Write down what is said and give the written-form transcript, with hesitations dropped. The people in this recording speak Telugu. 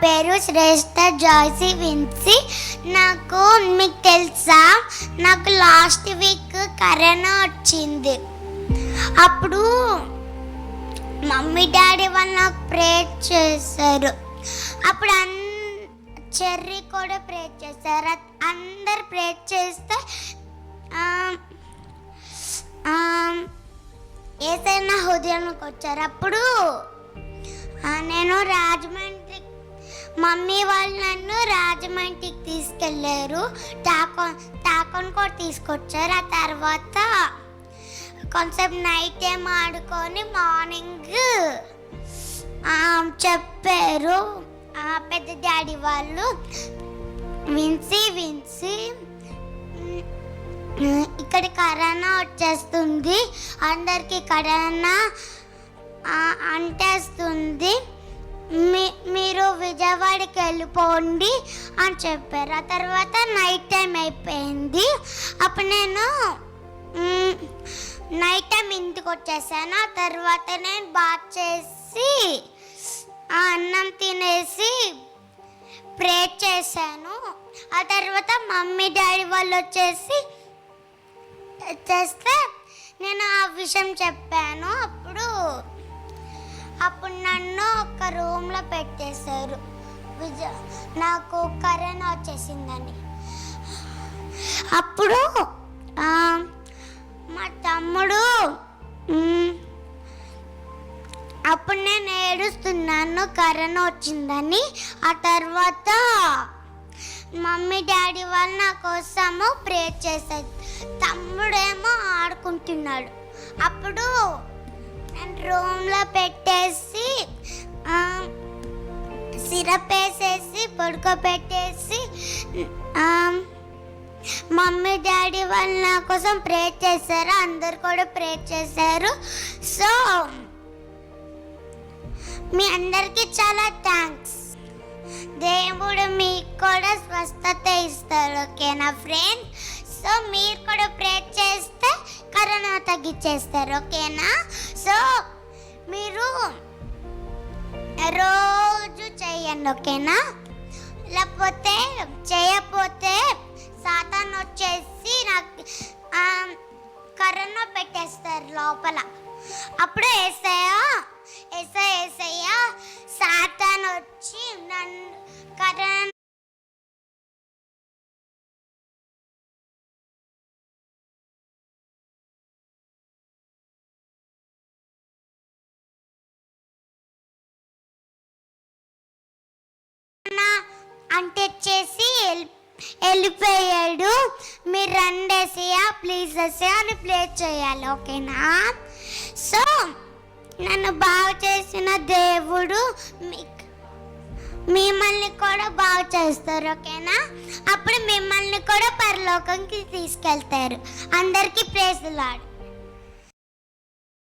పేరు శ్రేష్ఠ జాయ్సీ విన్సీ. మీకు తెలుసా, నాకు లాస్ట్ వీక్ కరోనా వచ్చింది. అప్పుడు మమ్మీ డాడీ వాళ్ళు నాకు ప్రే చేశారు. అప్పుడు చెర్రీ కూడా ప్రే చేశారు. అందరు ప్రే చేస్తే ఏదైనా హృదయానికి వచ్చారు. అప్పుడు నేను రాజమండ్రి, మమ్మీ వాళ్ళు నన్ను రాజమండ్రికి తీసుకెళ్ళారు. టాకాన్ కూడా తీసుకొచ్చారు. ఆ తర్వాత కొంచెం నైట్ టైం ఆడుకొని మార్నింగ్ చెప్పారు పెద్ద డాడీ వాళ్ళు, విన్సీ ఇక్కడ కరోనా వచ్చేస్తుంది, అందరికి కరోనా అంటేస్తుంది, మీరు విజయవాడకి వెళ్ళిపోండి అని చెప్పారు. ఆ తర్వాత నైట్ టైం అయిపోయింది. అప్పుడు నేను నైట్ టైం ఇంటికి వచ్చేసాను. ఆ తర్వాత నేను బాత్ చేసి అన్నం తినేసి ప్రే చేశాను. ఆ తర్వాత మమ్మీ డాడీ వాళ్ళు వచ్చేస్తే నేను ఆ విషయం చెప్పాను. అప్పుడు నన్ను ఒక రూమ్లో పెట్టేశారు, నాకు కరోనా వచ్చేసిందని. అప్పుడు మా తమ్ముడు, అప్పుడు నేను ఏడుస్తున్నాను కరోనా వచ్చిందని. ఆ తర్వాత మమ్మీ డాడీ వాళ్ళు నా కోసము ప్రే చేశారు. తమ్ముడేమో ఆడుకుంటున్నాడు. అప్పుడు నేను రూమ్లో పెట్టేసి సిరప్ వేసేసి పడుకోబెట్టేసి మమ్మీ డాడీ వాళ్ళు నా కోసం ప్రే చేశారు. అందరు కూడా ప్రే చేశారు. సో మీ అందరికీ చాలా థ్యాంక్స్. దేవుడు మీకు కూడా స్వస్థత ఇస్తారు. ఓకేనా ఫ్రెండ్? సో మీరు కూడా ప్రే చేస్తే కరోనా తగ్గించేస్తారు. ఓకేనా? సో మీరు రోజు చేయండి. ఓకేనా? లేకపోతే చేయకపోతే సాతాను వచ్చేసి నాకు కరోనా పెట్టేస్తారు లోపల. అప్పుడు ఏసయ్య సాతాను వచ్చి నన్ను కరోనా అంటేసి వెళ్ళిపోయాడు. మీరు రండి ఏసయ్యా, ప్లీజ్ ఏసయ్యా అని ప్లే చేయాలి. ఓకేనా? సో నన్ను బాగు చేసిన దేవుడు మిమ్మల్ని కూడా బాగు చేస్తారు. ఓకేనా? అప్పుడు మిమ్మల్ని కూడా పరలోకంకి తీసుకెళ్తారు. అందరికీ ప్రైజ్ ది లార్డ్.